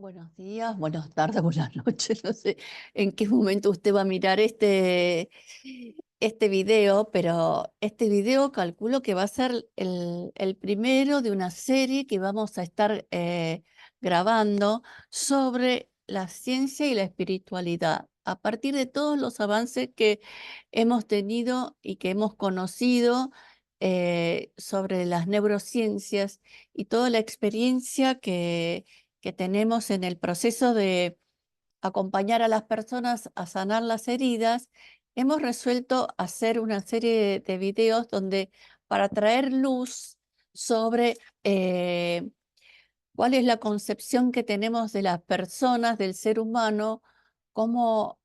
Buenos días, buenas tardes, buenas noches. No sé en qué momento usted va a mirar este video, pero este video calculo que va a ser el primero de una serie que vamos a estar grabando sobre la ciencia y la espiritualidad, a partir de todos los avances que hemos tenido y que hemos conocido sobre las neurociencias y toda la experiencia que tenemos en el proceso de acompañar a las personas a sanar las heridas. Hemos resuelto hacer una serie de videos donde para traer luz sobre cuál es la concepción que tenemos de las personas, del ser humano, cómo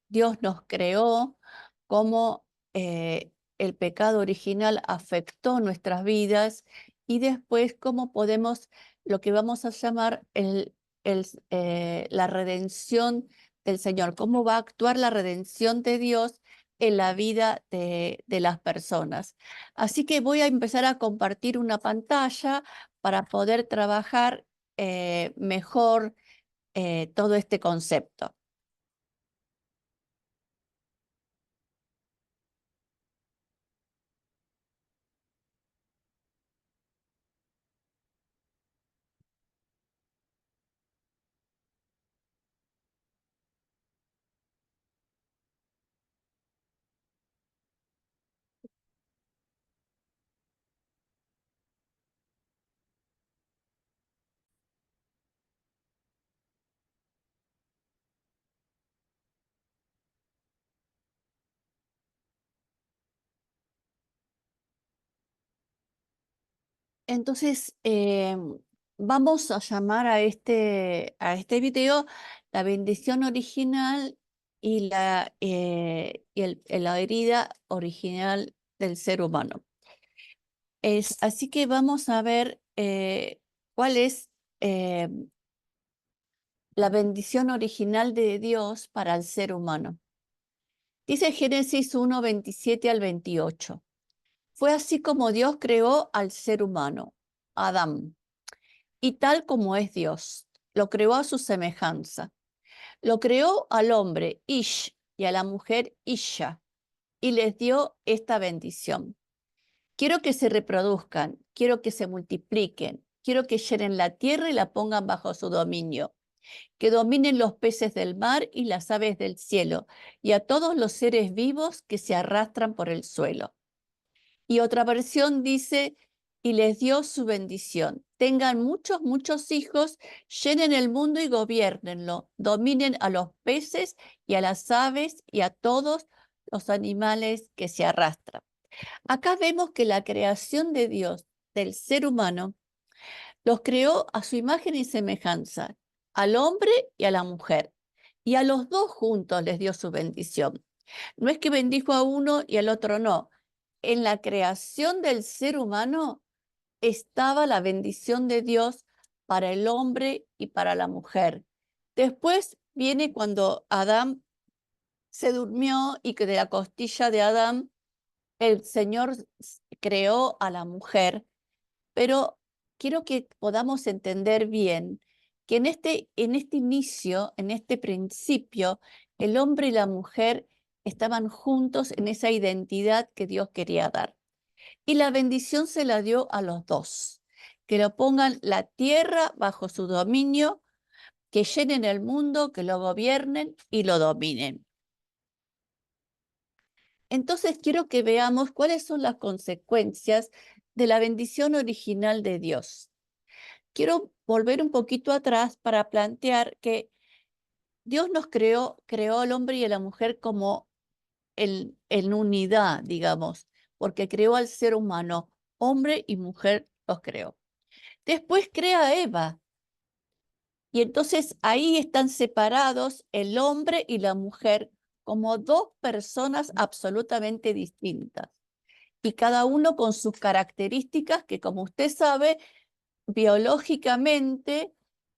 Dios nos creó, cómo el pecado original afectó nuestras vidas y después cómo podemos, lo que vamos a llamar la redención del Señor, cómo va a actuar la redención de Dios en la vida de las personas. Así que voy a empezar a compartir una pantalla para poder trabajar mejor todo este concepto. Entonces, vamos a llamar a este video la bendición original y la herida original del ser humano. Así que vamos a ver cuál es eh, la bendición original de Dios para el ser humano. Dice Génesis 1, 27 al 28. Fue así como Dios creó al ser humano, Adán, y tal como es Dios, lo creó a su semejanza. Lo creó al hombre, Ish, y a la mujer, Isha, y les dio esta bendición. Quiero que se reproduzcan, quiero que se multipliquen, quiero que llenen la tierra y la pongan bajo su dominio, que dominen los peces del mar y las aves del cielo, y a todos los seres vivos que se arrastran por el suelo. Y otra versión dice, y les dio su bendición. Tengan muchos, muchos hijos, llenen el mundo y gobiernenlo, dominen a los peces y a las aves y a todos los animales que se arrastran. Acá vemos que la creación de Dios del ser humano los creó a su imagen y semejanza, al hombre y a la mujer. Y a los dos juntos les dio su bendición. No es que bendijo a uno y al otro no. En la creación del ser humano estaba la bendición de Dios para el hombre y para la mujer. Después viene cuando Adán se durmió y que de la costilla de Adán el Señor creó a la mujer, pero quiero que podamos entender bien que en este inicio, en este principio, el hombre y la mujer estaban juntos en esa identidad que Dios quería dar. Y la bendición se la dio a los dos, que lo pongan la tierra bajo su dominio, que llenen el mundo, que lo gobiernen y lo dominen. Entonces quiero que veamos cuáles son las consecuencias de la bendición original de Dios. Quiero volver un poquito atrás para plantear que Dios nos creó al hombre y a la mujer como en unidad, digamos, porque creó al ser humano, hombre y mujer los creó. Después crea a Eva, y entonces ahí están separados el hombre y la mujer como dos personas absolutamente distintas, y cada uno con sus características que, como usted sabe, biológicamente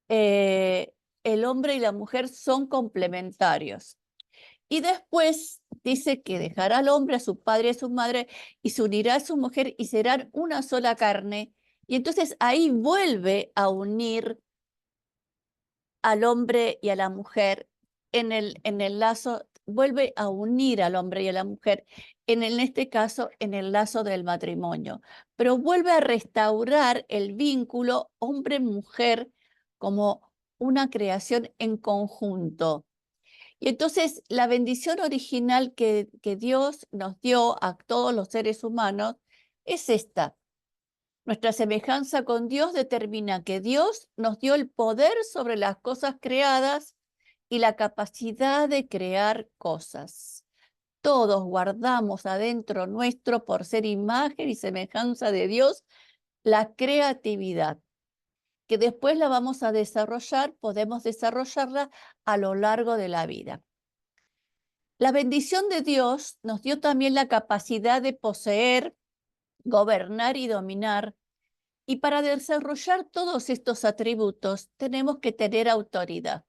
eh, el hombre y la mujer son complementarios. Y después dice que dejará al hombre a su padre y a su madre y se unirá a su mujer y serán una sola carne. Y entonces ahí vuelve a unir al hombre y a la mujer en el lazo, vuelve a unir al hombre y a la mujer, en este caso, en el lazo del matrimonio, pero vuelve a restaurar el vínculo hombre-mujer como una creación en conjunto. Y entonces la bendición original que Dios nos dio a todos los seres humanos es esta. Nuestra semejanza con Dios determina que Dios nos dio el poder sobre las cosas creadas y la capacidad de crear cosas. Todos guardamos adentro nuestro, por ser imagen y semejanza de Dios, la creatividad, que después la vamos a desarrollar, podemos desarrollarla a lo largo de la vida. La bendición de Dios nos dio también la capacidad de poseer, gobernar y dominar. Y para desarrollar todos estos atributos tenemos que tener autoridad.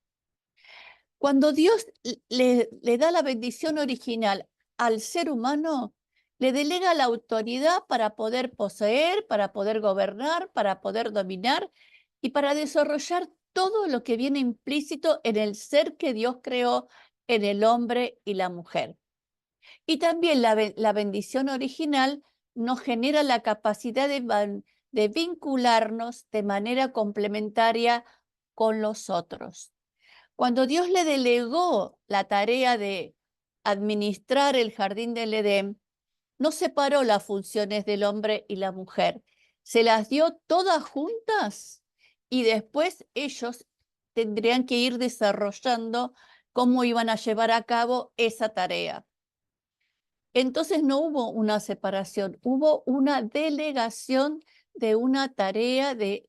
Cuando Dios le da la bendición original al ser humano, le delega la autoridad para poder poseer, para poder gobernar, para poder dominar y para desarrollar todo lo que viene implícito en el ser que Dios creó en el hombre y la mujer. Y también la bendición original nos genera la capacidad de vincularnos de manera complementaria con los otros. Cuando Dios le delegó la tarea de administrar el jardín del Edén, no separó las funciones del hombre y la mujer, se las dio todas juntas y después ellos tendrían que ir desarrollando cómo iban a llevar a cabo esa tarea. Entonces no hubo una separación, hubo una delegación de una tarea de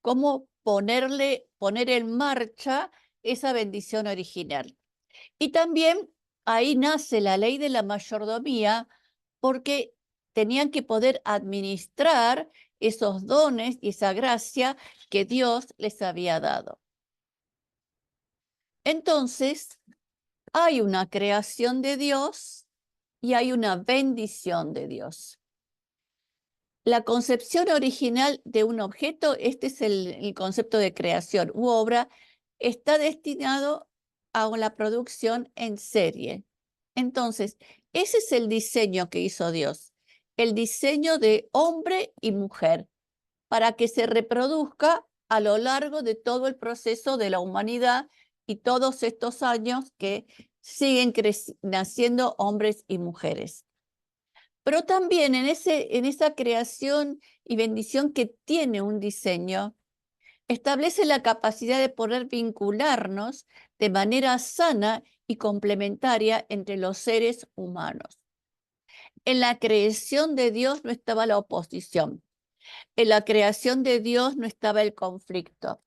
cómo poner en marcha esa bendición original. Y también ahí nace la ley de la mayordomía, porque tenían que poder administrar esos dones y esa gracia que Dios les había dado. Entonces, hay una creación de Dios y hay una bendición de Dios. La concepción original de un objeto, este es el concepto de creación u obra, está destinado a la producción en serie. Entonces, ese es el diseño que hizo Dios, el diseño de hombre y mujer, para que se reproduzca a lo largo de todo el proceso de la humanidad y todos estos años que siguen naciendo hombres y mujeres. Pero también en esa creación y bendición que tiene un diseño, establece la capacidad de poder vincularnos de manera sana y complementaria entre los seres humanos. En la creación de Dios no estaba la oposición. En la creación de Dios no estaba el conflicto.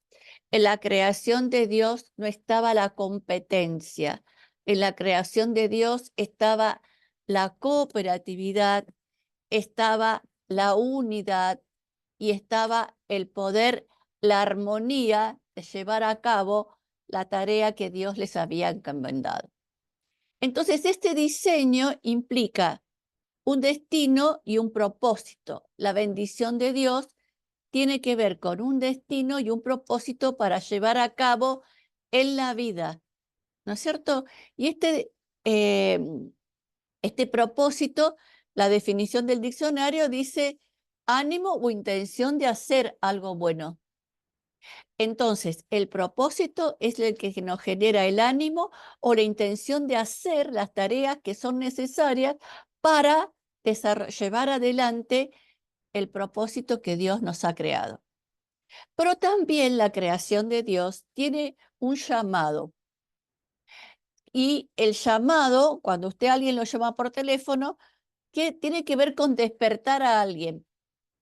En la creación de Dios no estaba la competencia. En la creación de Dios estaba la cooperatividad, estaba la unidad y estaba el poder, la armonía de llevar a cabo la tarea que Dios les había encomendado. Entonces, este diseño implica un destino y un propósito. La bendición de Dios tiene que ver con un destino y un propósito para llevar a cabo en la vida, ¿no es cierto? Y este propósito, la definición del diccionario dice ánimo o intención de hacer algo bueno. Entonces, el propósito es el que nos genera el ánimo o la intención de hacer las tareas que son necesarias para llevar adelante el propósito que Dios nos ha creado. Pero también la creación de Dios tiene un llamado. Y el llamado, cuando alguien lo llama por teléfono, que tiene que ver con despertar a alguien,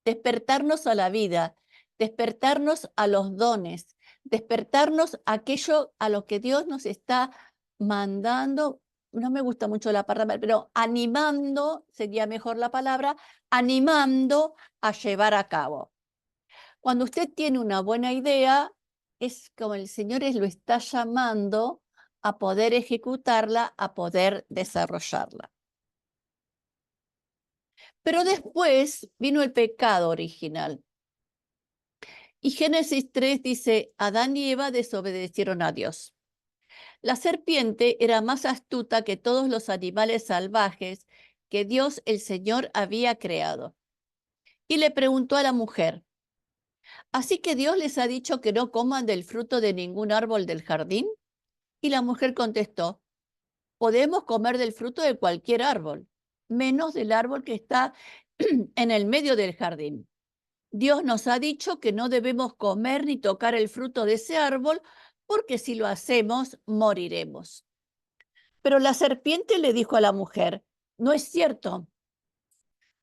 despertarnos a la vida, despertarnos a los dones, despertarnos a aquello a lo que Dios nos está mandando. No me gusta mucho la palabra, pero animando, sería mejor la palabra, animando a llevar a cabo. Cuando usted tiene una buena idea, es como el Señor lo está llamando a poder ejecutarla, a poder desarrollarla. Pero después vino el pecado original. Y Génesis 3 dice, Adán y Eva desobedecieron a Dios. La serpiente era más astuta que todos los animales salvajes que Dios el Señor había creado. Y le preguntó a la mujer, ¿así que Dios les ha dicho que no coman del fruto de ningún árbol del jardín? Y la mujer contestó, podemos comer del fruto de cualquier árbol, menos del árbol que está en el medio del jardín. Dios nos ha dicho que no debemos comer ni tocar el fruto de ese árbol, porque si lo hacemos, moriremos. Pero la serpiente le dijo a la mujer, no es cierto,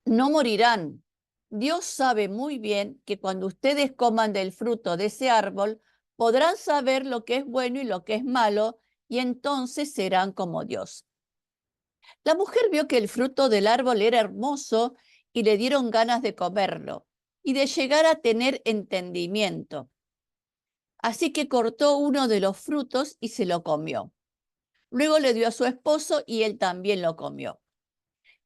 no morirán. Dios sabe muy bien que cuando ustedes coman del fruto de ese árbol, podrán saber lo que es bueno y lo que es malo, y entonces serán como Dios. La mujer vio que el fruto del árbol era hermoso y le dieron ganas de comerlo y de llegar a tener entendimiento. Así que cortó uno de los frutos y se lo comió. Luego le dio a su esposo y él también lo comió.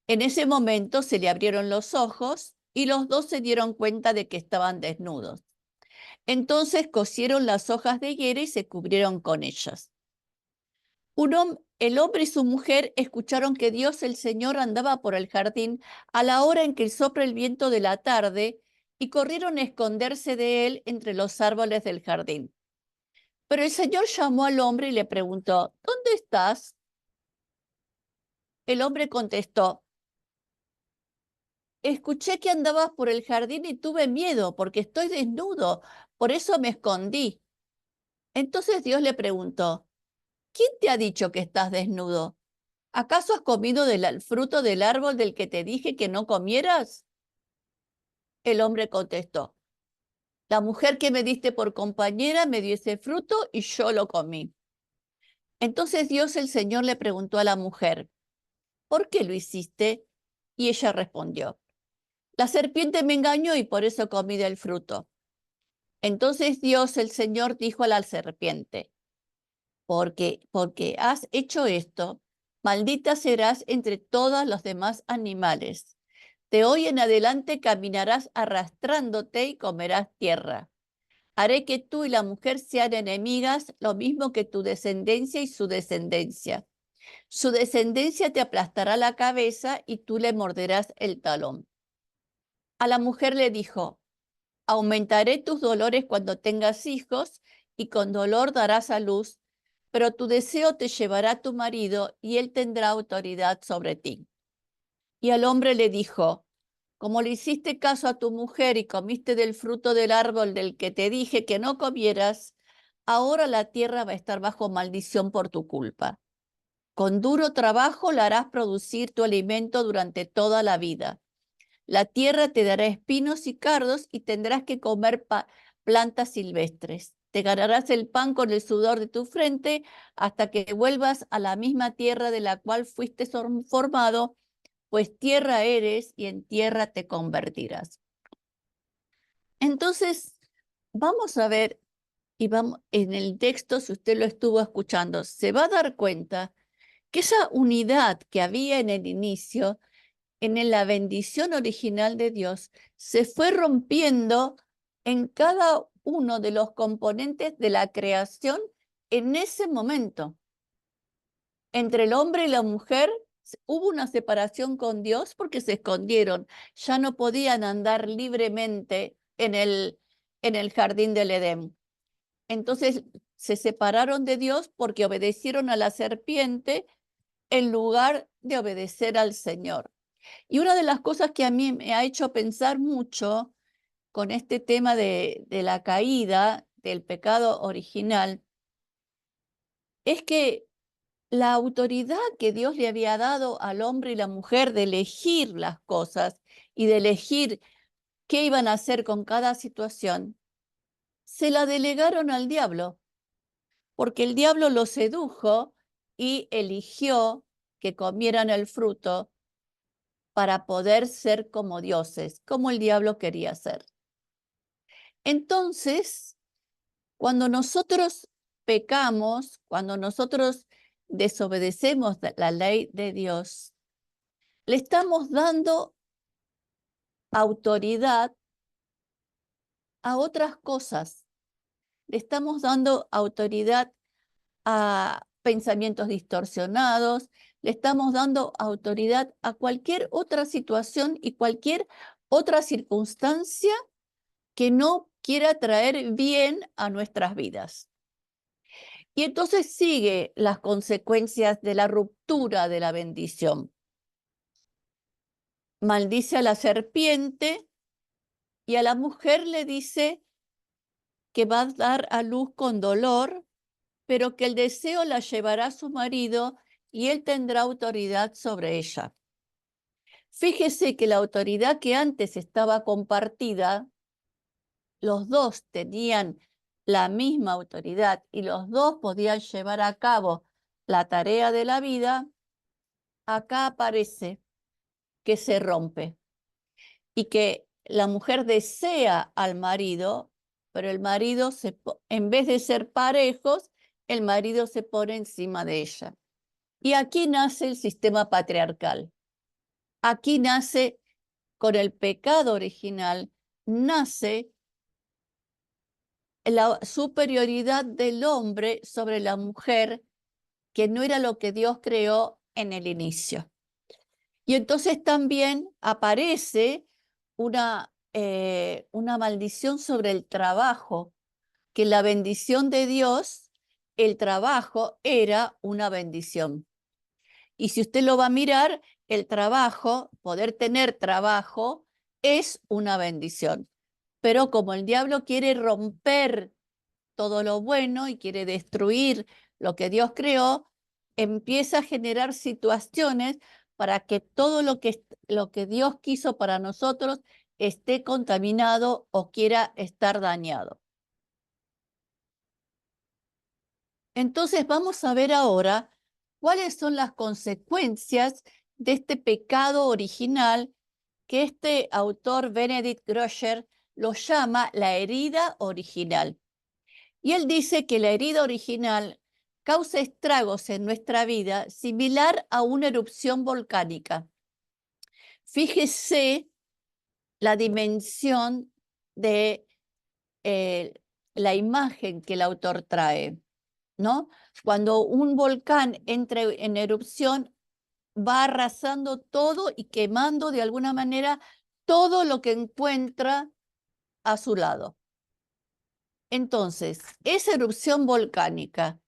En ese momento se le abrieron los ojos y los dos se dieron cuenta de que estaban desnudos. Entonces cosieron las hojas de higuera y se cubrieron con ellas. El hombre y su mujer escucharon que Dios el Señor andaba por el jardín a la hora en que sopla el viento de la tarde y corrieron a esconderse de él entre los árboles del jardín. Pero el Señor llamó al hombre y le preguntó, ¿dónde estás? El hombre contestó, escuché que andabas por el jardín y tuve miedo porque estoy desnudo, por eso me escondí. Entonces Dios le preguntó, ¿quién te ha dicho que estás desnudo? ¿Acaso has comido del fruto del árbol del que te dije que no comieras? El hombre contestó, la mujer que me diste por compañera me dio ese fruto y yo lo comí. Entonces Dios el Señor le preguntó a la mujer, ¿por qué lo hiciste? Y ella respondió, la serpiente me engañó y por eso comí del fruto. Entonces Dios el Señor dijo a la serpiente, porque has hecho esto, maldita serás entre todos los demás animales. De hoy en adelante caminarás arrastrándote y comerás tierra. Haré que tú y la mujer sean enemigas, lo mismo que tu descendencia y su descendencia. Su descendencia te aplastará la cabeza y tú le morderás el talón. A la mujer le dijo, aumentaré tus dolores cuando tengas hijos y con dolor darás a luz, pero tu deseo te llevará a tu marido y él tendrá autoridad sobre ti. Y al hombre le dijo, como le hiciste caso a tu mujer y comiste del fruto del árbol del que te dije que no comieras, ahora la tierra va a estar bajo maldición por tu culpa. Con duro trabajo la harás producir tu alimento durante toda la vida. La tierra te dará espinos y cardos y tendrás que comer plantas silvestres. Te ganarás el pan con el sudor de tu frente hasta que vuelvas a la misma tierra de la cual fuiste formado, pues tierra eres y en tierra te convertirás. Entonces, vamos a ver, y vamos en el texto, si usted lo estuvo escuchando, se va a dar cuenta que esa unidad que había en el inicio, en la bendición original de Dios, se fue rompiendo en cada uno de los componentes de la creación en ese momento. Entre el hombre y la mujer hubo una separación con Dios porque se escondieron, ya no podían andar libremente en el jardín del Edén. Entonces se separaron de Dios porque obedecieron a la serpiente en lugar de obedecer al Señor. Y una de las cosas que a mí me ha hecho pensar mucho con este tema de la caída, del pecado original, es que la autoridad que Dios le había dado al hombre y la mujer de elegir las cosas y de elegir qué iban a hacer con cada situación, se la delegaron al diablo, porque el diablo los sedujo y eligió que comieran el fruto para poder ser como dioses, como el diablo quería ser. Entonces, cuando nosotros pecamos, cuando nosotros desobedecemos la ley de Dios, le estamos dando autoridad a otras cosas. Le estamos dando autoridad a pensamientos distorsionados, le estamos dando autoridad a cualquier otra situación y cualquier otra circunstancia que no quiera traer bien a nuestras vidas. Y entonces sigue las consecuencias de la ruptura de la bendición. Maldice a la serpiente y a la mujer le dice que va a dar a luz con dolor, pero que el deseo la llevará a su marido y él tendrá autoridad sobre ella. Fíjese que la autoridad que antes estaba compartida, los dos tenían la misma autoridad y los dos podían llevar a cabo la tarea de la vida, acá aparece que se rompe y que la mujer desea al marido, pero el marido, en vez de ser parejos, el marido se pone encima de ella. Y aquí nace el sistema patriarcal. Aquí nace, con el pecado original, nace la superioridad del hombre sobre la mujer, que no era lo que Dios creó en el inicio. Y entonces también aparece una maldición sobre el trabajo, que la bendición de Dios, el trabajo era una bendición. Y si usted lo va a mirar, el trabajo, poder tener trabajo, es una bendición. Pero como el diablo quiere romper todo lo bueno y quiere destruir lo que Dios creó, empieza a generar situaciones para que todo lo que Dios quiso para nosotros esté contaminado o quiera estar dañado. Entonces vamos a ver ahora cuáles son las consecuencias de este pecado original que este autor Benedict Groscher lo llama la herida original. Y él dice que la herida original causa estragos en nuestra vida similar a una erupción volcánica. Fíjese la dimensión de la imagen que el autor trae, ¿no? Cuando un volcán entra en erupción, va arrasando todo y quemando de alguna manera todo lo que encuentra a su lado. Entonces, esa erupción volcánica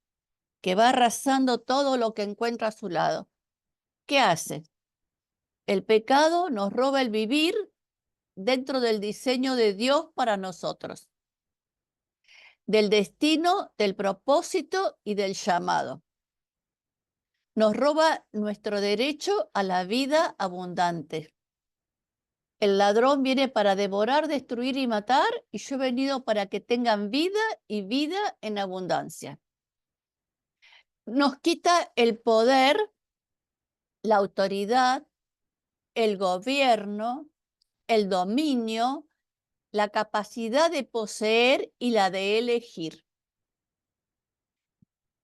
que va arrasando todo lo que encuentra a su lado, ¿qué hace? El pecado nos roba el vivir dentro del diseño de Dios para nosotros, del destino, del propósito y del llamado. Nos roba nuestro derecho a la vida abundante. El ladrón viene para devorar, destruir y matar, y yo he venido para que tengan vida y vida en abundancia. Nos quita el poder, la autoridad, el gobierno, el dominio, la capacidad de poseer y la de elegir.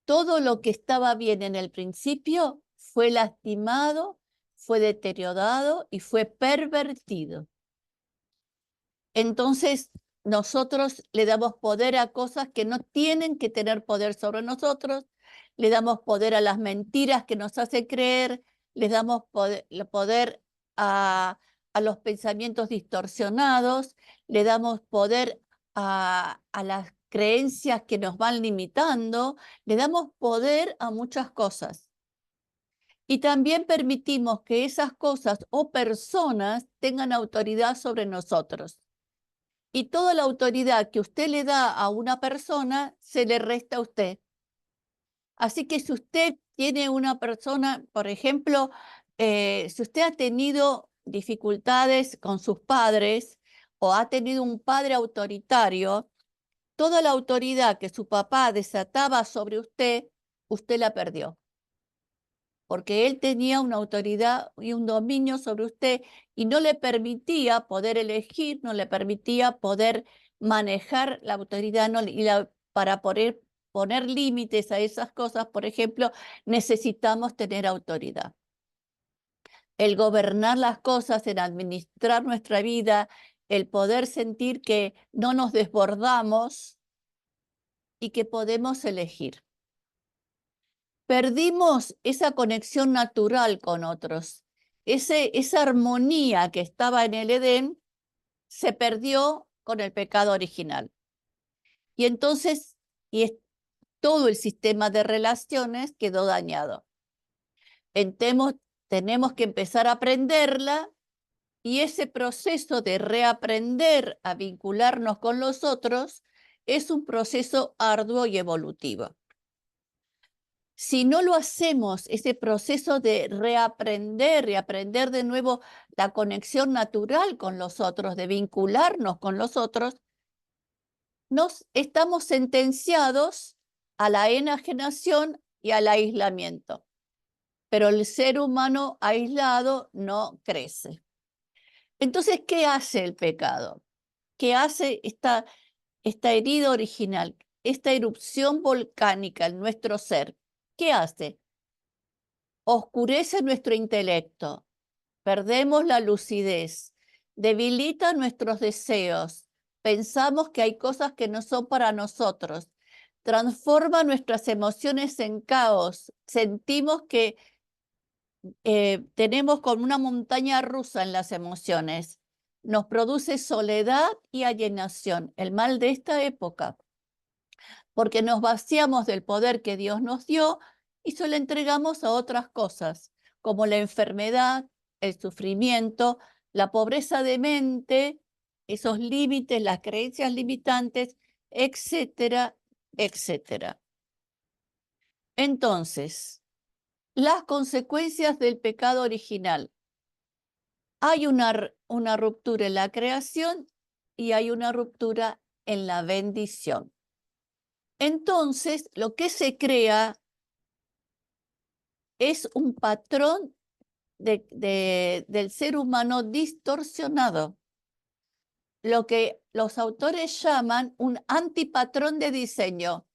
Todo lo que estaba bien en el principio fue lastimado, fue deteriorado y fue pervertido. Entonces, nosotros le damos poder a cosas que no tienen que tener poder sobre nosotros, le damos poder a las mentiras que nos hacen creer, les damos poder a los pensamientos distorsionados, le damos poder a las creencias que nos van limitando, le damos poder a muchas cosas. Y también permitimos que esas cosas o personas tengan autoridad sobre nosotros. Y toda la autoridad que usted le da a una persona se le resta a usted. Así que si usted tiene una persona, por ejemplo, si usted ha tenido dificultades con sus padres o ha tenido un padre autoritario, toda la autoridad que su papá desataba sobre usted, usted la perdió. Porque él tenía una autoridad y un dominio sobre usted y no le permitía poder elegir, no le permitía poder manejar la autoridad para poder poner límites a esas cosas. Por ejemplo, necesitamos tener autoridad. El gobernar las cosas, el administrar nuestra vida, el poder sentir que no nos desbordamos y que podemos elegir. Perdimos esa conexión natural con otros. Esa armonía que estaba en el Edén se perdió con el pecado original. Y entonces todo el sistema de relaciones quedó dañado. Tenemos que empezar a aprenderla, y ese proceso de reaprender a vincularnos con los otros es un proceso arduo y evolutivo. Si no lo hacemos, ese proceso de reaprender y aprender de nuevo la conexión natural con los otros, de vincularnos con los otros, nos estamos sentenciados a la enajenación y al aislamiento. Pero el ser humano aislado no crece. Entonces, ¿qué hace el pecado? ¿Qué hace esta herida original, esta erupción volcánica en nuestro ser? ¿Qué hace? Oscurece nuestro intelecto, perdemos la lucidez, debilita nuestros deseos, pensamos que hay cosas que no son para nosotros, transforma nuestras emociones en caos, sentimos que tenemos como una montaña rusa en las emociones, nos produce soledad y alienación, el mal de esta época, porque nos vaciamos del poder que Dios nos dio y se lo entregamos a otras cosas, como la enfermedad, el sufrimiento, la pobreza de mente, esos límites, las creencias limitantes, etcétera, etcétera. Entonces, las consecuencias del pecado original. Hay una ruptura en la creación y hay una ruptura en la bendición. Entonces, lo que se crea es un patrón del ser humano distorsionado, lo que los autores llaman un antipatrón de diseño,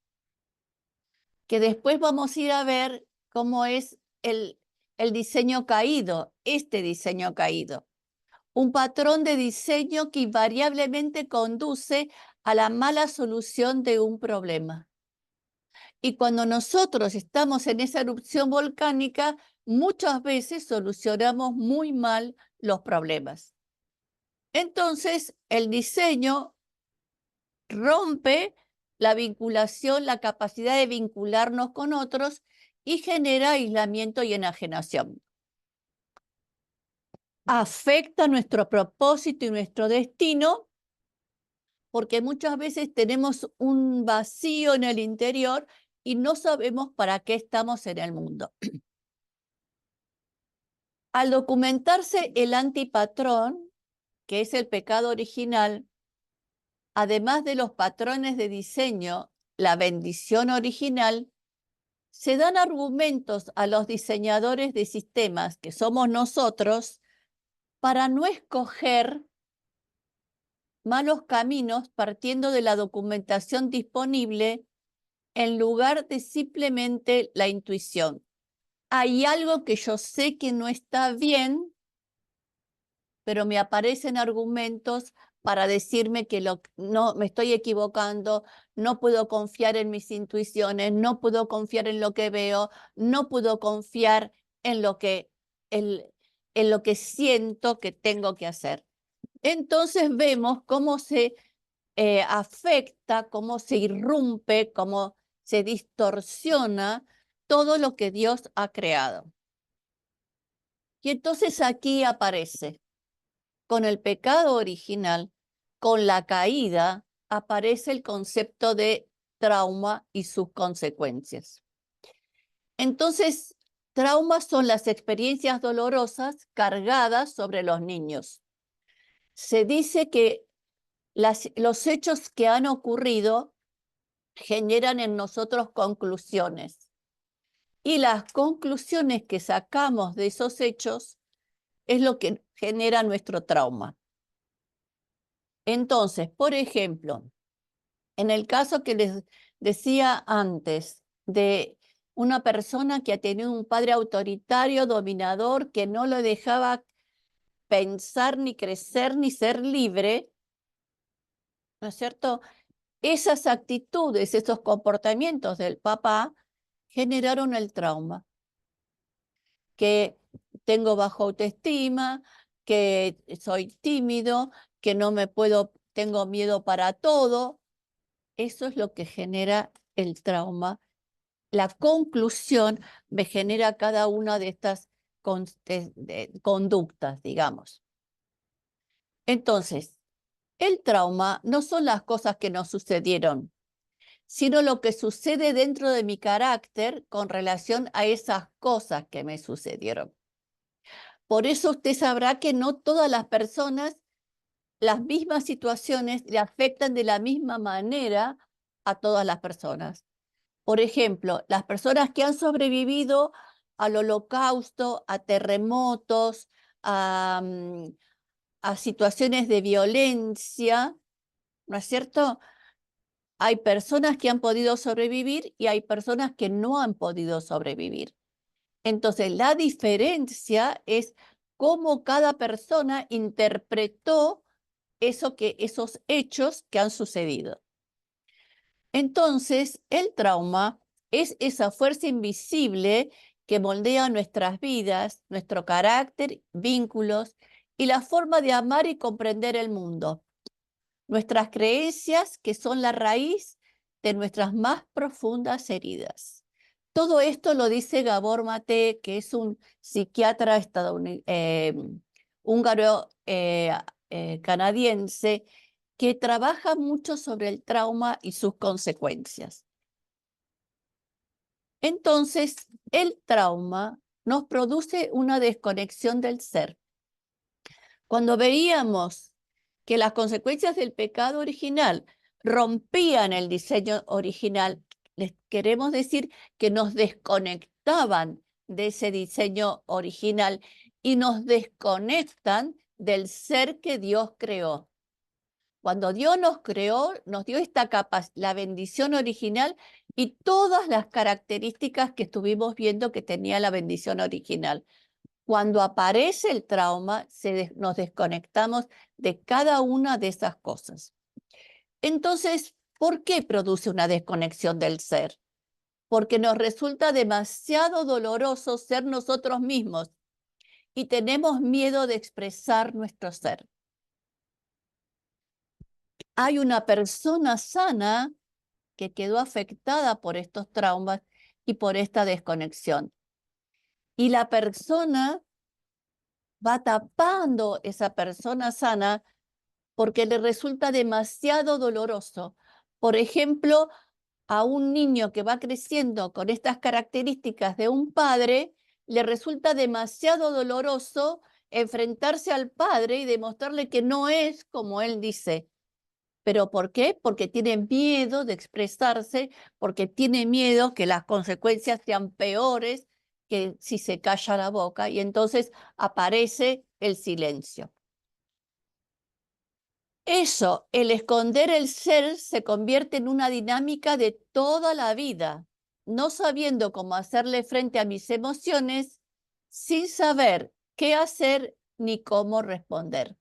que después vamos a ir a ver cómo es el diseño caído, este diseño caído. Un patrón de diseño que invariablemente conduce a la mala solución de un problema. Y cuando nosotros estamos en esa erupción volcánica, muchas veces solucionamos muy mal los problemas. Entonces, el diseño rompe la vinculación, la capacidad de vincularnos con otros y genera aislamiento y enajenación. Afecta nuestro propósito y nuestro destino, porque muchas veces tenemos un vacío en el interior y no sabemos para qué estamos en el mundo. Al documentarse el antipatrón, que es el pecado original, además de los patrones de diseño, la bendición original, se dan argumentos a los diseñadores de sistemas, que somos nosotros, para no escoger malos caminos partiendo de la documentación disponible en lugar de simplemente la intuición. Hay algo que yo sé que no está bien, pero me aparecen argumentos para decirme que no me estoy equivocando, no puedo confiar en mis intuiciones, no puedo confiar en lo que veo, no puedo confiar en lo que siento que tengo que hacer. Entonces vemos cómo se afecta, cómo se irrumpe, cómo se distorsiona todo lo que Dios ha creado. Y entonces aquí aparece, con el pecado original, con la caída, aparece el concepto de trauma y sus consecuencias. Entonces, traumas son las experiencias dolorosas cargadas sobre los niños. Se dice que los hechos que han ocurrido generan en nosotros conclusiones. Y las conclusiones que sacamos de esos hechos es lo que genera nuestro trauma. Entonces, por ejemplo, en el caso que les decía antes de una persona que ha tenido un padre autoritario, dominador, que no lo dejaba pensar, ni crecer, ni ser libre, ¿no es cierto? Esas actitudes, esos comportamientos del papá generaron el trauma, que tengo baja autoestima, que soy tímido, que no me puedo, tengo miedo para todo. Eso es lo que genera el trauma. La conclusión me genera cada una de estas conductas, digamos. Entonces, el trauma no son las cosas que nos sucedieron, sino lo que sucede dentro de mi carácter con relación a esas cosas que me sucedieron. Por eso usted sabrá que no todas las personas, las mismas situaciones le afectan de la misma manera a todas las personas. Por ejemplo, las personas que han sobrevivido al holocausto, a terremotos, a, a situaciones de violencia, ¿no es cierto? Hay personas que han podido sobrevivir y hay personas que no han podido sobrevivir. Entonces, la diferencia es cómo cada persona interpretó esos hechos que han sucedido. Entonces, el trauma es esa fuerza invisible que moldea nuestras vidas, nuestro carácter, vínculos y la forma de amar y comprender el mundo. Nuestras creencias que son la raíz de nuestras más profundas heridas. Todo esto lo dice Gabor Mate, que es un psiquiatra húngaro canadiense, que trabaja mucho sobre el trauma y sus consecuencias. Entonces, el trauma nos produce una desconexión del ser. Cuando veíamos que las consecuencias del pecado original rompían el diseño original, les queremos decir que nos desconectaban de ese diseño original y nos desconectan del ser que Dios creó. Cuando Dios nos creó, nos dio la bendición original y todas las características que estuvimos viendo que tenía la bendición original. Cuando aparece el trauma, nos desconectamos de cada una de esas cosas. Entonces, ¿por qué produce una desconexión del ser? Porque nos resulta demasiado doloroso ser nosotros mismos y tenemos miedo de expresar nuestro ser. Hay una persona sana que quedó afectada por estos traumas y por esta desconexión. Y la persona va tapando esa persona sana porque le resulta demasiado doloroso. Por ejemplo, a un niño que va creciendo con estas características de un padre, le resulta demasiado doloroso enfrentarse al padre y demostrarle que no es como él dice. ¿Pero por qué? Porque tiene miedo de expresarse, porque tiene miedo que las consecuencias sean peores que si se calla la boca, y entonces aparece el silencio. Eso, el esconder el ser, se convierte en una dinámica de toda la vida, no sabiendo cómo hacerle frente a mis emociones, sin saber qué hacer ni cómo responder.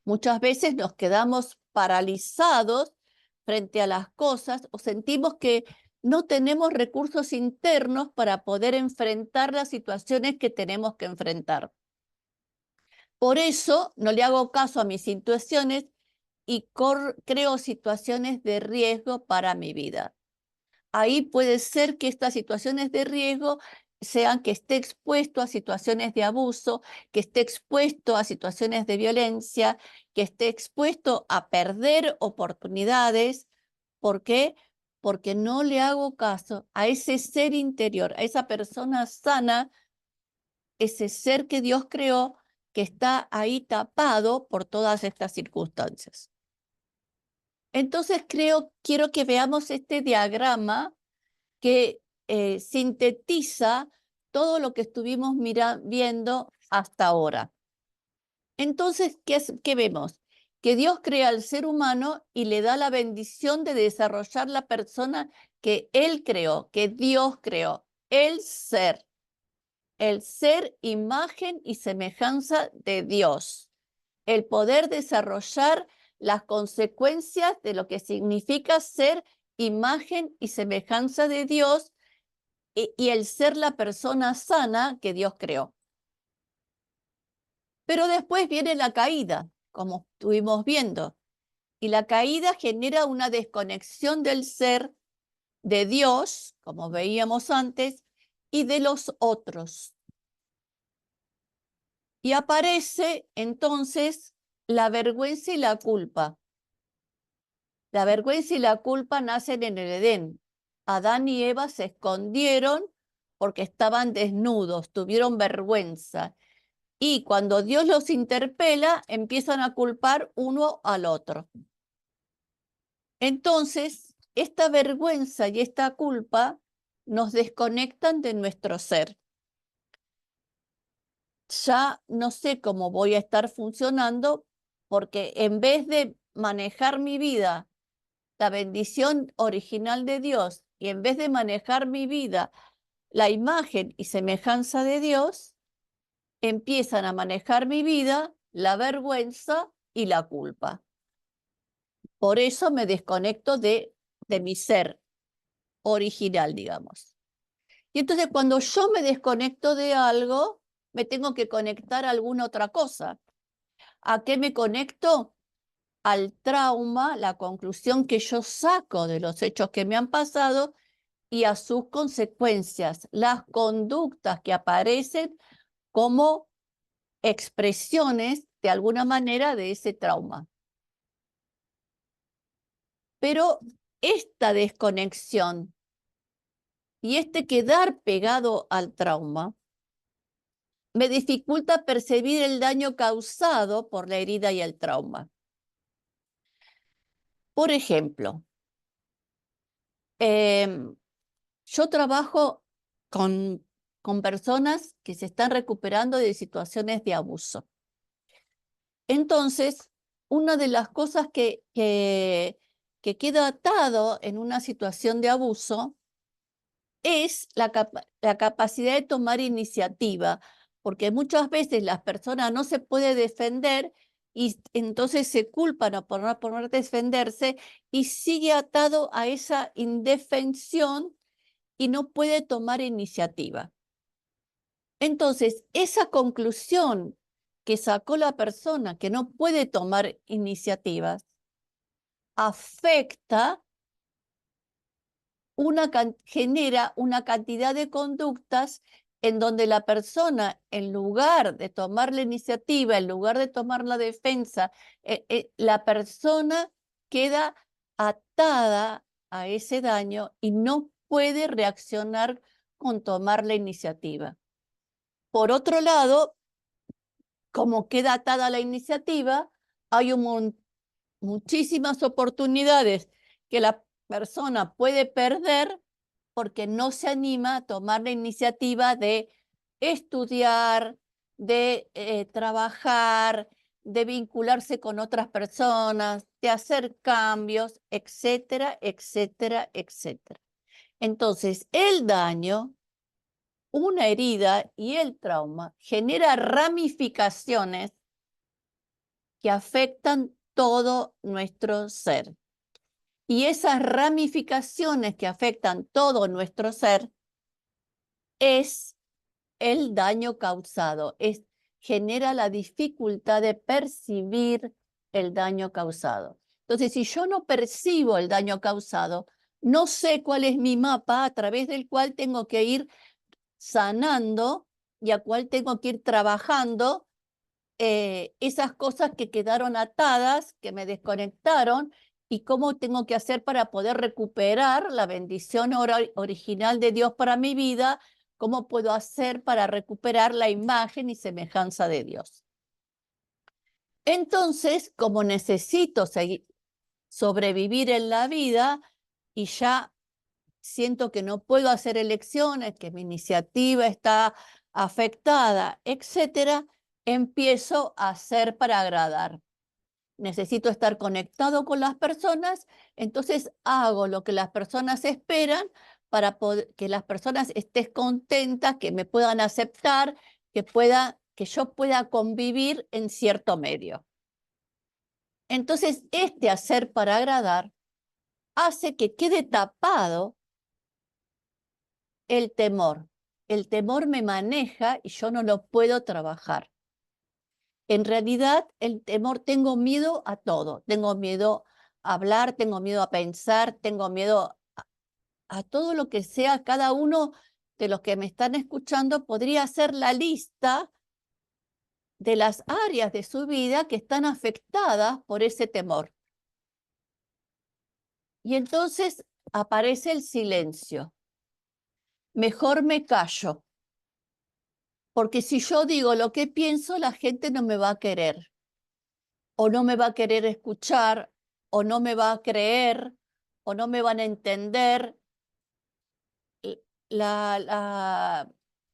Muchas veces nos quedamos paralizados frente a las cosas o sentimos que no tenemos recursos internos para poder enfrentar las situaciones que tenemos que enfrentar. Por eso no le hago caso a mis situaciones y creo situaciones de riesgo para mi vida. Ahí puede ser que estas situaciones de riesgo sean que esté expuesto a situaciones de abuso, que esté expuesto a situaciones de violencia, que esté expuesto a perder oportunidades. ¿Por qué? Porque no le hago caso a ese ser interior, a esa persona sana, ese ser que Dios creó, que está ahí tapado por todas estas circunstancias. Entonces quiero que veamos este diagrama que sintetiza todo lo que estuvimos viendo hasta ahora. Entonces, ¿qué vemos? Que Dios crea al ser humano y le da la bendición de desarrollar la persona que Él creó, que Dios creó, el ser. el ser imagen y semejanza de Dios, el poder desarrollar las consecuencias de lo que significa ser imagen y semejanza de Dios y el ser la persona sana que Dios creó. Pero después viene la caída, como estuvimos viendo, y la caída genera una desconexión del ser de Dios, como veíamos antes, y de los otros. Y aparece entonces la vergüenza y la culpa. La vergüenza y la culpa nacen en el Edén. Adán y Eva se escondieron porque estaban desnudos, tuvieron vergüenza. Y cuando Dios los interpela, empiezan a culpar uno al otro. Entonces, esta vergüenza y esta culpa nos desconectan de nuestro ser. Ya no sé cómo voy a estar funcionando porque en vez de manejar mi vida, la bendición original de Dios, y en vez de manejar mi vida, la imagen y semejanza de Dios, empiezan a manejar mi vida la vergüenza y la culpa. Por eso me desconecto de mi ser original, digamos. Y entonces cuando yo me desconecto de algo, me tengo que conectar a alguna otra cosa. ¿A qué me conecto? Al trauma, la conclusión que yo saco de los hechos que me han pasado y a sus consecuencias, las conductas que aparecen como expresiones de alguna manera de ese trauma. Pero esta desconexión y este quedar pegado al trauma me dificulta percibir el daño causado por la herida y el trauma. Por ejemplo, yo trabajo con personas que se están recuperando de situaciones de abuso. Entonces, una de las cosas que queda atado en una situación de abuso es la capacidad de tomar iniciativa, porque muchas veces las personas no se pueden defender y entonces se culpan por no defenderse y sigue atado a esa indefensión y no puede tomar iniciativa. Entonces, esa conclusión que sacó la persona que no puede tomar iniciativas afecta genera una cantidad de conductas en donde la persona, en lugar de tomar la iniciativa, en lugar de tomar la defensa, la persona queda atada a ese daño y no puede reaccionar con tomar la iniciativa. Por otro lado, como queda atada la iniciativa, hay muchísimas oportunidades que la persona puede perder porque no se anima a tomar la iniciativa de estudiar, de trabajar, de vincularse con otras personas, de hacer cambios, etcétera, etcétera, etcétera. Entonces, el daño, una herida y el trauma genera ramificaciones que afectan todo nuestro ser. Y esas ramificaciones que afectan todo nuestro ser es el daño causado, genera la dificultad de percibir el daño causado. Entonces, si yo no percibo el daño causado, no sé cuál es mi mapa a través del cual tengo que ir sanando y a cual tengo que ir trabajando esas cosas que quedaron atadas, que me desconectaron, y cómo tengo que hacer para poder recuperar la bendición original de Dios para mi vida, cómo puedo hacer para recuperar la imagen y semejanza de Dios. Entonces, como necesito sobrevivir en la vida y ya siento que no puedo hacer elecciones, que mi iniciativa está afectada, etcétera, empiezo a hacer para agradar. Necesito estar conectado con las personas, entonces hago lo que las personas esperan para que las personas estén contentas, que me puedan aceptar, que yo pueda convivir en cierto medio. Entonces, este hacer para agradar hace que quede tapado el temor. El temor me maneja y yo no lo puedo trabajar. En realidad, el temor, tengo miedo a todo. Tengo miedo a hablar, tengo miedo a pensar, tengo miedo a todo lo que sea. Cada uno de los que me están escuchando podría hacer la lista de las áreas de su vida que están afectadas por ese temor. Y entonces aparece el silencio. Mejor me callo, porque si yo digo lo que pienso, la gente no me va a querer, o no me va a querer escuchar, o no me va a creer, o no me van a entender. La, la,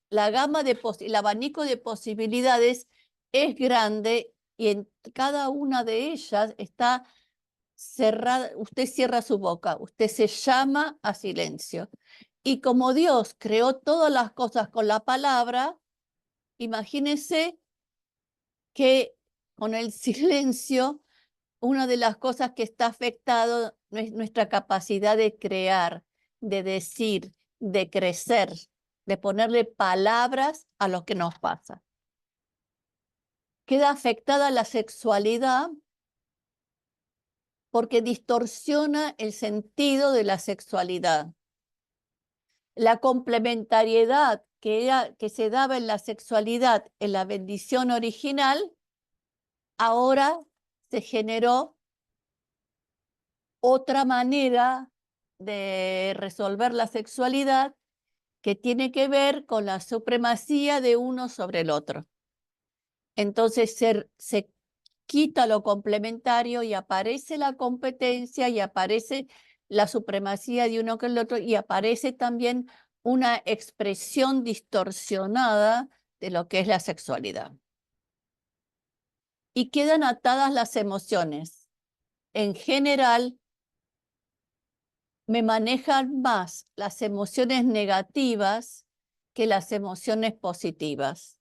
la gama el abanico de posibilidades es grande y en cada una de ellas está cerrada. Usted cierra su boca, usted se llama a silencio. Y como Dios creó todas las cosas con la palabra, imagínese que con el silencio, una de las cosas que está afectado es nuestra capacidad de crear, de decir, de crecer, de ponerle palabras a lo que nos pasa. Queda afectada la sexualidad porque distorsiona el sentido de la sexualidad. La complementariedad que se daba en la sexualidad, en la bendición original, ahora se generó otra manera de resolver la sexualidad que tiene que ver con la supremacía de uno sobre el otro. Entonces se quita lo complementario y aparece la competencia y aparece la supremacía de uno con el otro y aparece también una expresión distorsionada de lo que es la sexualidad. Y quedan atadas las emociones. En general, me manejan más las emociones negativas que las emociones positivas.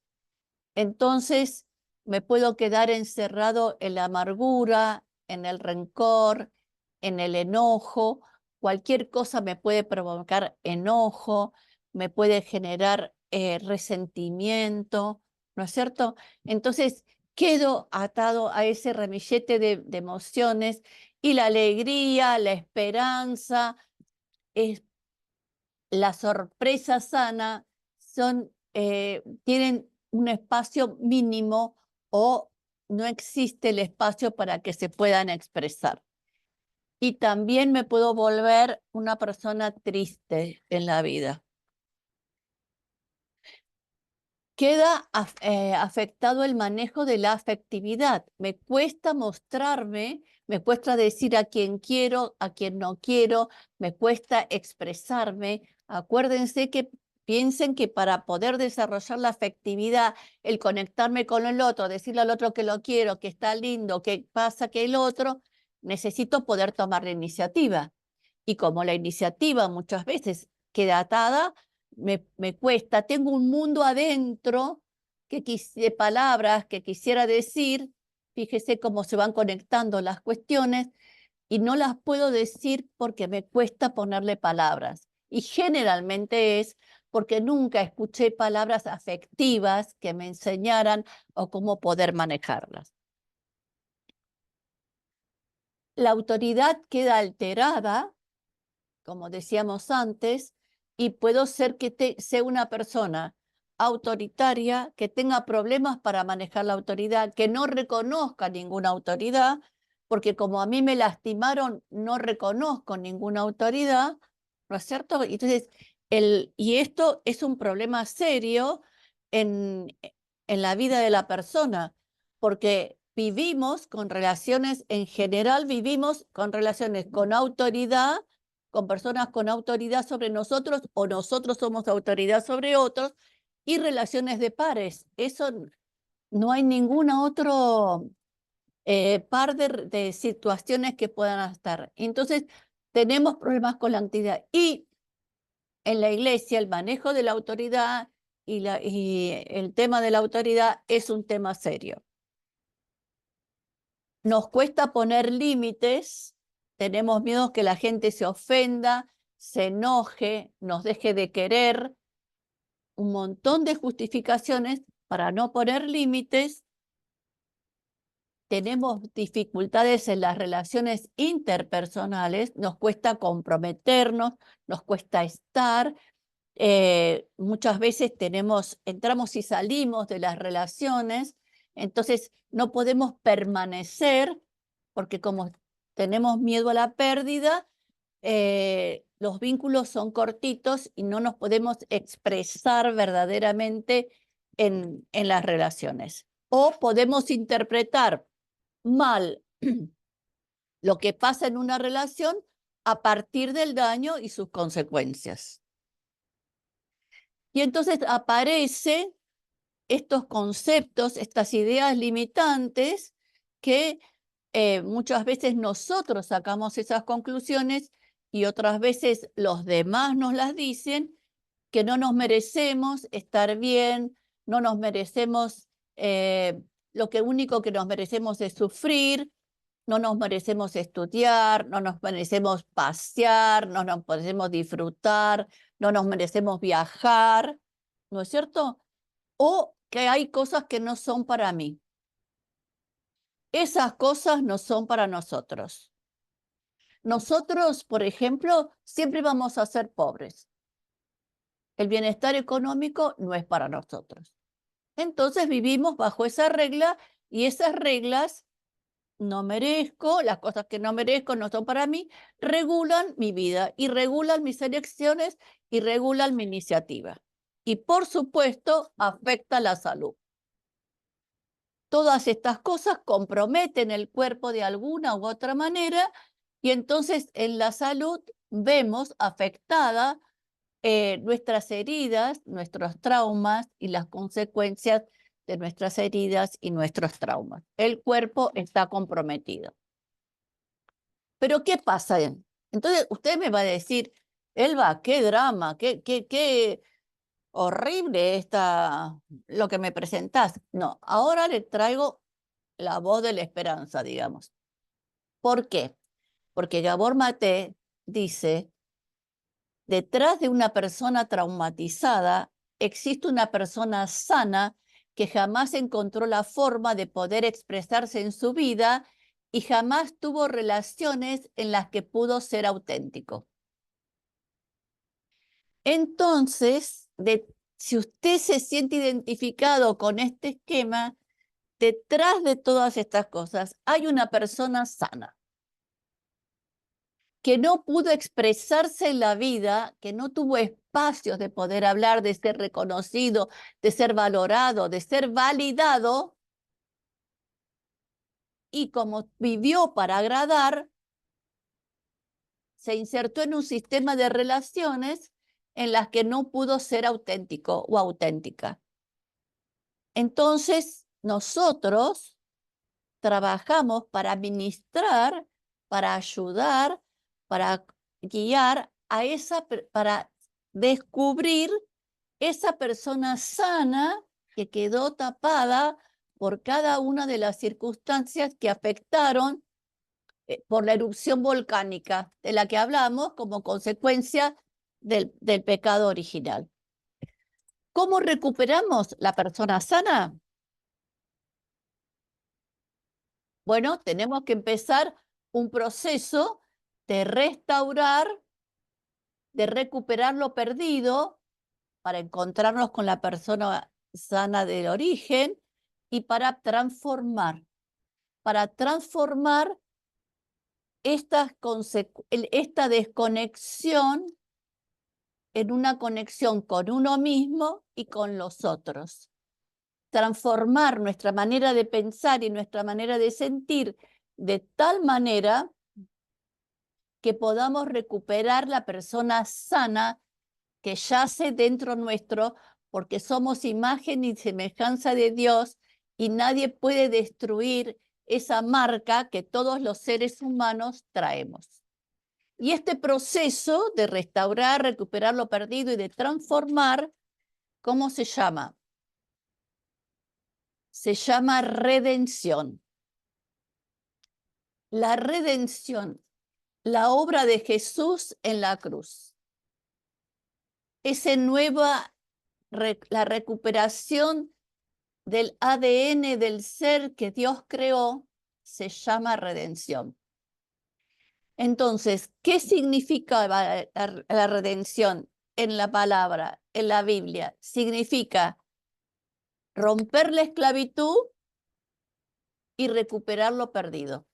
Entonces, me puedo quedar encerrado en la amargura, en el rencor, en el enojo. Cualquier cosa me puede provocar enojo, me puede generar resentimiento, ¿no es cierto? Entonces, quedo atado a ese ramillete de emociones y la alegría, la esperanza, la sorpresa sana tienen un espacio mínimo o no existe el espacio para que se puedan expresar. Y también me puedo volver una persona triste en la vida. Queda afectado el manejo de la afectividad. Me cuesta mostrarme, me cuesta decir a quién quiero, a quién no quiero, me cuesta expresarme. Acuérdense que piensen que para poder desarrollar la afectividad, el conectarme con el otro, decirle al otro que lo quiero, que está lindo, que pasa que el otro, necesito poder tomar la iniciativa. Y como la iniciativa muchas veces queda atada, me cuesta, tengo un mundo adentro de palabras que quisiera decir, fíjese cómo se van conectando las cuestiones y no las puedo decir porque me cuesta ponerle palabras. Y generalmente es porque nunca escuché palabras afectivas que me enseñaran o cómo poder manejarlas. La autoridad queda alterada, como decíamos antes, y puedo ser que sea una persona autoritaria, que tenga problemas para manejar la autoridad, que no reconozca ninguna autoridad, porque como a mí me lastimaron, no reconozco ninguna autoridad, ¿no es cierto? Entonces, y esto es un problema serio en la vida de la persona, porque vivimos con relaciones, en general vivimos con relaciones con autoridad, con personas con autoridad sobre nosotros o nosotros somos autoridad sobre otros y relaciones de pares. Eso no hay ninguna otro par de situaciones que puedan estar. Entonces, tenemos problemas con la actividad. Y en la iglesia el manejo de la autoridad y el tema de la autoridad es un tema serio. Nos cuesta poner límites, tenemos miedo que la gente se ofenda, se enoje, nos deje de querer, un montón de justificaciones para no poner límites. Tenemos dificultades en las relaciones interpersonales, nos cuesta comprometernos, nos cuesta estar. Muchas veces entramos y salimos de las relaciones, entonces no podemos permanecer porque como tenemos miedo a la pérdida, los vínculos son cortitos y no nos podemos expresar verdaderamente en las relaciones. O podemos interpretar mal lo que pasa en una relación a partir del daño y sus consecuencias. Y entonces aparecen estos conceptos, estas ideas limitantes que muchas veces nosotros sacamos esas conclusiones y otras veces los demás nos las dicen, que no nos merecemos estar bien, no nos merecemos, lo único que nos merecemos es sufrir, no nos merecemos estudiar, no nos merecemos pasear, no nos merecemos disfrutar, no nos merecemos viajar, ¿no es cierto? O que hay cosas que no son para mí. Esas cosas no son para nosotros. Nosotros, por ejemplo, siempre vamos a ser pobres. El bienestar económico no es para nosotros. Entonces vivimos bajo esa regla y esas reglas no merezco, las cosas que no merezco no son para mí, regulan mi vida y regulan mis elecciones y regulan mi iniciativa. Y por supuesto, afecta la salud. Todas estas cosas comprometen el cuerpo de alguna u otra manera y entonces en la salud vemos afectada nuestras heridas, nuestros traumas y las consecuencias de nuestras heridas y nuestros traumas. El cuerpo está comprometido. Pero ¿qué pasa? Entonces usted me va a decir, Elba, qué drama, qué horrible lo que me presentás. No, ahora le traigo la voz de la esperanza, digamos. ¿Por qué? Porque Gabor Maté dice, detrás de una persona traumatizada existe una persona sana que jamás encontró la forma de poder expresarse en su vida y jamás tuvo relaciones en las que pudo ser auténtico. Entonces, si usted se siente identificado con este esquema, detrás de todas estas cosas hay una persona sana que no pudo expresarse en la vida, que no tuvo espacios de poder hablar, de ser reconocido, de ser valorado, de ser validado, y como vivió para agradar, se insertó en un sistema de relaciones en las que no pudo ser auténtico o auténtica. Entonces, nosotros trabajamos para ministrar, para ayudar, para guiar para descubrir esa persona sana que quedó tapada por cada una de las circunstancias que afectaron por la erupción volcánica de la que hablamos como consecuencia del pecado original. ¿Cómo recuperamos la persona sana? Bueno, tenemos que empezar un proceso de restaurar, de recuperar lo perdido para encontrarnos con la persona sana del origen y para transformar esta desconexión en una conexión con uno mismo y con los otros. Transformar nuestra manera de pensar y nuestra manera de sentir de tal manera que podamos recuperar la persona sana que yace dentro nuestro, porque somos imagen y semejanza de Dios y nadie puede destruir esa marca que todos los seres humanos traemos. Y este proceso de restaurar, recuperar lo perdido y de transformar, ¿cómo se llama? Se llama redención. La redención, la obra de Jesús en la cruz. Esa nueva, la recuperación del ADN del ser que Dios creó, se llama redención. Entonces, ¿qué significa la redención en la palabra, en la Biblia? Significa romper la esclavitud y recuperar lo perdido.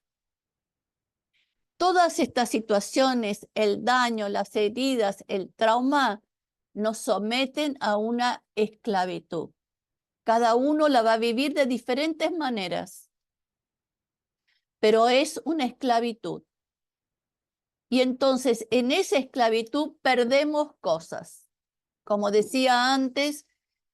Todas estas situaciones, el daño, las heridas, el trauma, nos someten a una esclavitud. Cada uno la va a vivir de diferentes maneras, pero es una esclavitud. Y entonces en esa esclavitud perdemos cosas. Como decía antes,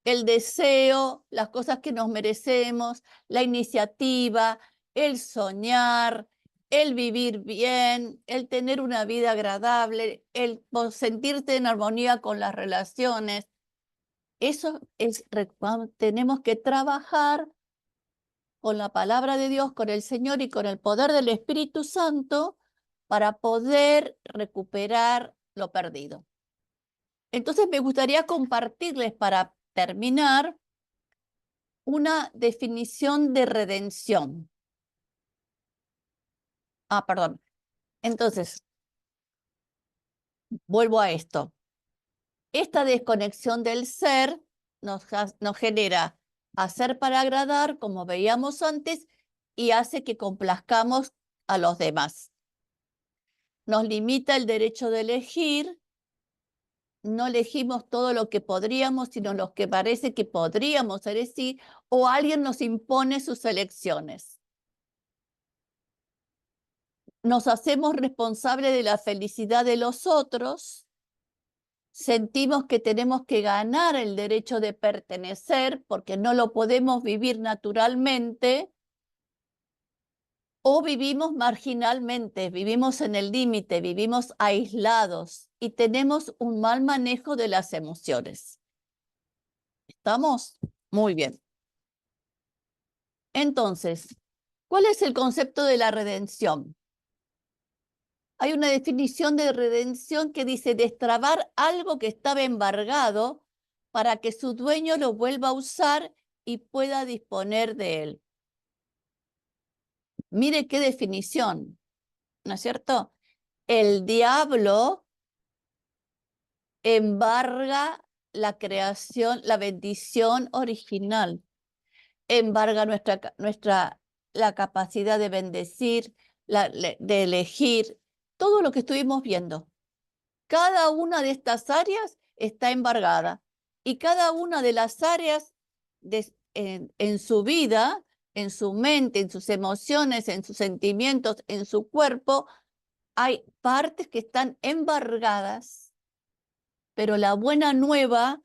el deseo, las cosas que nos merecemos, la iniciativa, el soñar, el vivir bien, el tener una vida agradable, el sentirte en armonía con las relaciones. Eso es, tenemos que trabajar con la palabra de Dios, con el Señor y con el poder del Espíritu Santo para poder recuperar lo perdido. Entonces me gustaría compartirles para terminar una definición de redención. Perdón. Entonces, vuelvo a esto. Esta desconexión del ser nos genera hacer para agradar, como veíamos antes, y hace que complazcamos a los demás. Nos limita el derecho de elegir. No elegimos todo lo que podríamos, sino lo que parece que podríamos elegir, o alguien nos impone sus elecciones. Nos hacemos responsables de la felicidad de los otros, sentimos que tenemos que ganar el derecho de pertenecer porque no lo podemos vivir naturalmente, o vivimos marginalmente, vivimos en el límite, vivimos aislados y tenemos un mal manejo de las emociones. ¿Estamos? Muy bien. Entonces, ¿cuál es el concepto de la redención? Hay una definición de redención que dice destrabar algo que estaba embargado para que su dueño lo vuelva a usar y pueda disponer de él. Mire qué definición, ¿no es cierto? El diablo embarga la creación, la bendición original. Embarga la capacidad de bendecir, de elegir, todo lo que estuvimos viendo. Cada una de estas áreas está embargada y cada una de las áreas en su vida, en su mente, en sus emociones, en sus sentimientos, en su cuerpo, hay partes que están embargadas, pero la buena nueva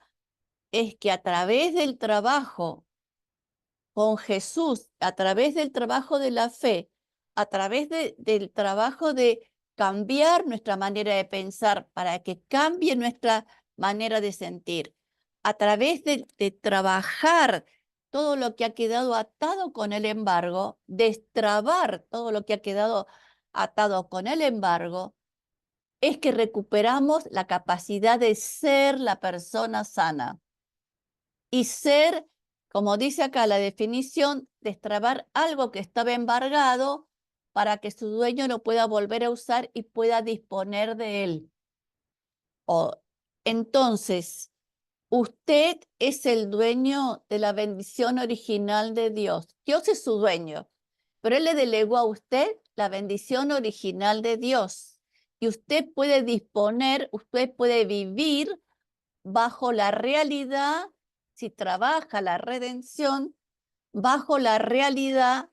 es que a través del trabajo con Jesús, a través del trabajo de la fe, a través del trabajo de cambiar nuestra manera de pensar para que cambie nuestra manera de sentir, a través de trabajar todo lo que ha quedado atado con el embargo, destrabar todo lo que ha quedado atado con el embargo, es que recuperamos la capacidad de ser la persona sana y ser, como dice acá la definición, destrabar algo que estaba embargado para que su dueño lo pueda volver a usar y pueda disponer de él. Entonces, usted es el dueño de la bendición original de Dios. Dios es su dueño, pero Él le delegó a usted la bendición original de Dios. Y usted puede disponer, usted puede vivir bajo la realidad, si trabaja la redención, bajo la realidad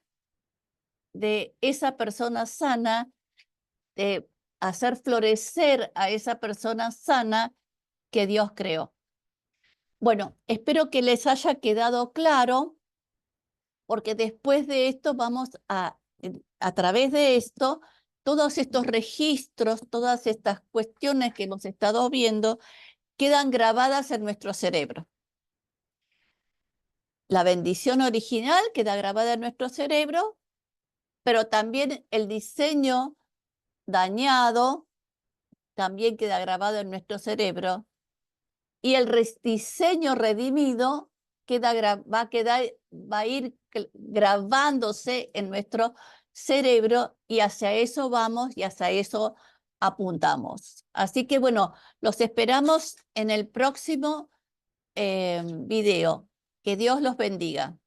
de esa persona sana, de hacer florecer a esa persona sana que Dios creó. Bueno, espero que les haya quedado claro, porque después de esto vamos a través de esto, todos estos registros, todas estas cuestiones que hemos estado viendo, quedan grabadas en nuestro cerebro. La bendición original queda grabada en nuestro cerebro, pero también el diseño dañado también queda grabado en nuestro cerebro, y el diseño redimido va a ir grabándose en nuestro cerebro, y hacia eso vamos y hacia eso apuntamos. Así que bueno, los esperamos en el próximo video. Que Dios los bendiga.